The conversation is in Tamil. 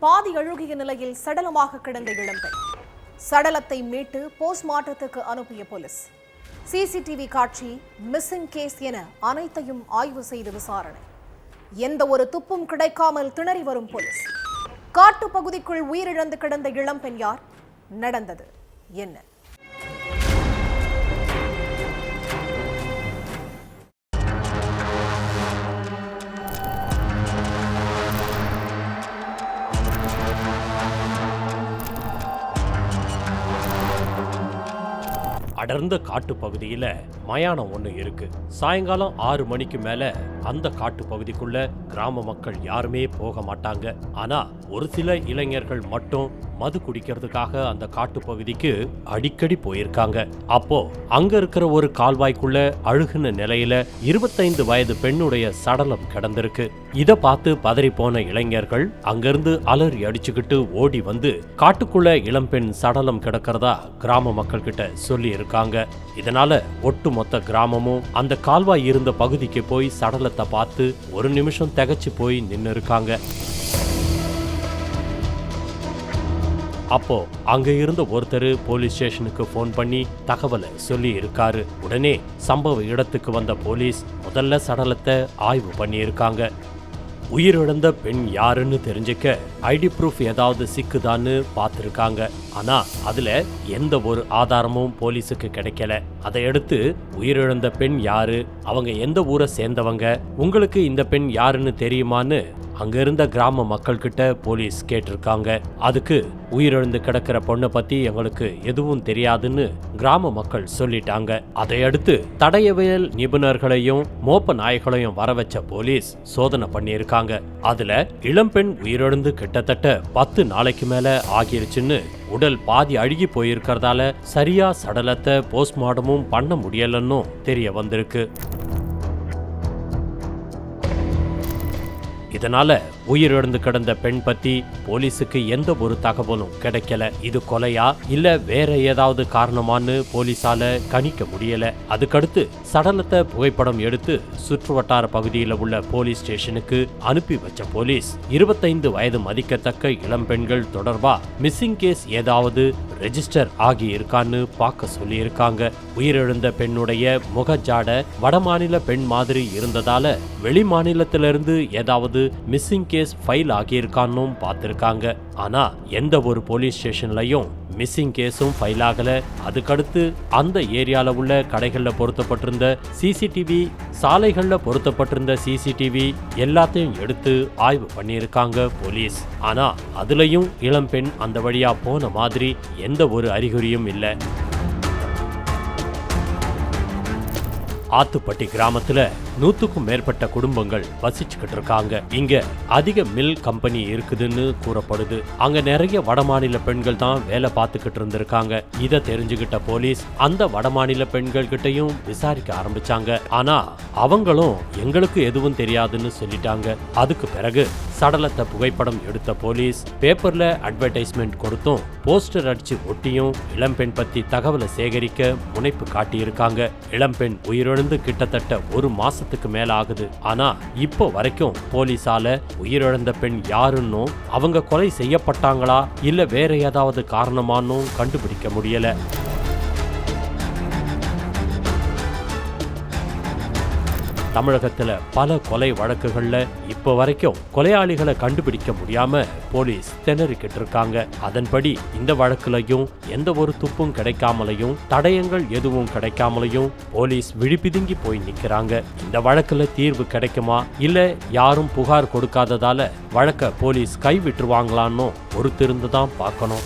பாதி அழுகிய நிலையில் சடலமாக கிடந்த இளம்பெண். சடலத்தை மீட்டு போஸ்ட்மார்ட்டத்துக்கு அனுப்பிய போலீஸ். சிசிடிவி காட்சி, மிஸ்ஸிங் கேஸ் என அனைத்தையும் ஆய்வு செய்து விசாரணை. எந்த ஒரு துப்பும் கிடைக்காமல் திணறி வரும் போலீஸ். காட்டு பகுதிக்குள் உயிரிழந்து கிடந்த இளம்பெண் யார்? நடந்தது என்ன? அடர்ந்த காட்டு பகுதியில மயானம் ஒண்ணு இருக்கு. சாயங்காலம் 6 மணிக்கு மேல அந்த காட்டு பகுதிக்குள்ள கிராம மக்கள் யாருமே போக மாட்டாங்க. ஆனா ஒரு சில இளைஞர்கள் மட்டும் மது குடிக்கிறதுக்காக அந்த காட்டு பகுதிக்கு அடிக்கடி போயிருக்காங்க. அப்போ அங்க இருக்கிற ஒரு கால்வாய்க்குள்ள அழுகுன நிலையில 25 வயது பெண்ணுடைய சடலம் கிடந்திருக்கு. இத பார்த்து பதறி போன இளைஞர்கள் அங்கிருந்து அலறி அடிச்சுக்கிட்டு ஓடி வந்து காட்டுக்குள்ள இளம்பெண் சடலம் கிடக்கிறதா கிராம மக்கள் கிட்ட சொல்லி இருக்காங்க. இதனால ஒட்டுமொத்த கிராமமும் அந்த கால்வாய் இருந்த பகுதிக்கு போய் சடலத்தை பார்த்து ஒரு நிமிஷம் திகைச்சு போய் நின்னு இருக்காங்க. அப்போ அங்க இருந்த ஒருத்தர் போலீஸ் ஸ்டேஷனுக்கு போன் பண்ணி தகவலை சொல்லி இருக்காரு. உடனே சம்பவ இடத்துக்கு வந்த போலீஸ் முதல்ல சடலத்தை ஆய்வு பண்ணி இருக்காங்க. உயிரிழந்த பெண் யாருன்னு தெரிஞ்சுக்க ஐடி ப்ரூஃப் ஏதாவது சிக்குதான்னு பார்த்துருக்காங்க. ஆனா அதுல எந்த ஒரு ஆதாரமும் போலீஸுக்கு கிடைக்கல. அதையடுத்து உயிரிழந்த பெண் யாரு, அவங்க எந்த ஊரை சேர்ந்தவங்க, உங்களுக்கு இந்த பெண் யாருன்னு தெரியுமான்னு அங்க இருந்த கிராம மக்கள் கிட்ட போலீஸ் கேட்டிருக்காங்க. அதுக்கு உயிரிழந்து கிடக்கிற பொண்ணை பத்தி எங்களுக்கு எதுவும் தெரியாதுன்னு கிராம மக்கள் சொல்லிட்டாங்க. அதையடுத்து தடயவியல் நிபுணர்களையும் மோப்ப நாய்களையும் வர வச்ச போலீஸ் சோதனை பண்ணியிருக்காங்க. அதுல இளம்பெண் உயிரிழந்து கிட்டத்தட்ட 10 நாளைக்கு மேல ஆகிருச்சுன்னு, உடல் பாதி அழுகி போயிருக்கிறதால சரியா சடலத்தை போஸ்ட்மார்ட்டமும் பண்ண முடியலன்னு தெரிய வந்திருக்கு. இதனால உயிரிழந்து கிடந்த பெண் பத்தி போலீஸுக்கு எந்த ஒரு தகவலும் கிடைக்கல. இது கொலையா இல்ல வேற ஏதாவது காரணமான்னு போலீஸால கணிக்க முடியல. அதுக்கடுத்து சடலத்தை புகைப்படம் எடுத்து சுற்றுவட்டார பகுதியில் உள்ள போலீஸ் ஸ்டேஷனுக்கு அனுப்பி வச்ச போலீஸ் 25 வயது மதிக்கத்தக்க இளம்பெண்கள் தொடர்பா மிஸ்ஸிங் கேஸ் ஏதாவது ரெஜிஸ்டர் ஆகி இருக்கான்னு பார்க்க சொல்லி இருக்காங்க. உயிரிழந்த பெண்ணுடைய முகஜாட வடமாநில பெண் மாதிரி இருந்ததால வெளி மாநிலத்திலிருந்து ஏதாவது மிஸ்ஸிங் கேஸ் ஃபைல் ஆகியிருக்கான்னு பார்த்திருக்காங்க. ஆனா எந்த ஒரு போலீஸ் ஸ்டேஷன்லயும் மிஸ்ஸிங் கேஸும் ஃபைல் ஆகல. அதுக்கடுத்து அந்த ஏரியால உள்ள கடைகள்ல பொருத்தப்பட்டிருந்த சிசிடிவி, சாலைகள்ல பொருத்தப்பட்டிருந்த சிசிடிவி எல்லாத்தையும் எடுத்து ஆய்வு பண்ணியிருக்காங்க போலீஸ். ஆனா அதுலயும் இளம்பெண் அந்த வழியா போன மாதிரி எந்த ஒரு அறிகுறியும் இல்லை. ஆத்துப்பட்டி கிராமத்துல 100க்கும் மேற்பட்ட குடும்பங்கள் வசிச்சுக்கிட்டு இருக்காங்க. இங்க அதிக மில் கம்பெனி இருக்குதுன்னு கூறப்படுது. அங்க நிறைய வடமாநில பெண்கள் தான் வேலை பார்த்துக்கிட்டு இருந்திருக்காங்க. இதை தெரிஞ்சுக்கிட்ட போலீஸ் அந்த வடமாநில பெண்கள் கிட்டையும் விசாரிக்க ஆரம்பிச்சாங்க. ஆனா அவங்களும் எங்களுக்கு எதுவும் தெரியாதுன்னு சொல்லிட்டாங்க. அதுக்கு பிறகு சடலத்தை புகைப்படம் எடுத்த போலீஸ் பேப்பர்ல அட்வர்டைஸ்மெண்ட் கொடுத்தும் போஸ்டர் அடிச்சு ஒட்டியும் இளம்பெண் பத்தி தகவலை சேகரிக்க முனைப்பு காட்டியிருக்காங்க. இளம்பெண் உயிரிழந்து கிட்டத்தட்ட 1 மாசத்துக்கு மேல ஆகுது. ஆனா இப்போ வரைக்கும் போலீஸால உயிரிழந்த பெண் யாருன்னு, அவங்க கொலை செய்யப்பட்டாங்களா இல்ல வேற ஏதாவது காரணமானும் கண்டுபிடிக்க முடியல. தமிழகத்துல பல கொலை வழக்குகள்ல இப்ப வரைக்கும் கொலையாளிகளை கண்டுபிடிக்க முடியாம போலீஸ் திணறிக்கிட்டு இருக்காங்க. அதன்படி இந்த வழக்குலையும் எந்த ஒரு துப்பும் கிடைக்காமலையும் தடயங்கள் எதுவும் கிடைக்காமலையும் போலீஸ் விழிபிதுங்கி போய் நிக்கிறாங்க. இந்த வழக்குல தீர்வு கிடைக்குமா இல்ல யாரும் புகார் கொடுக்காததால வழக்க போலீஸ் கைவிட்டுருவாங்களான்னு பொறுத்திருந்து தான் பார்க்கணும்.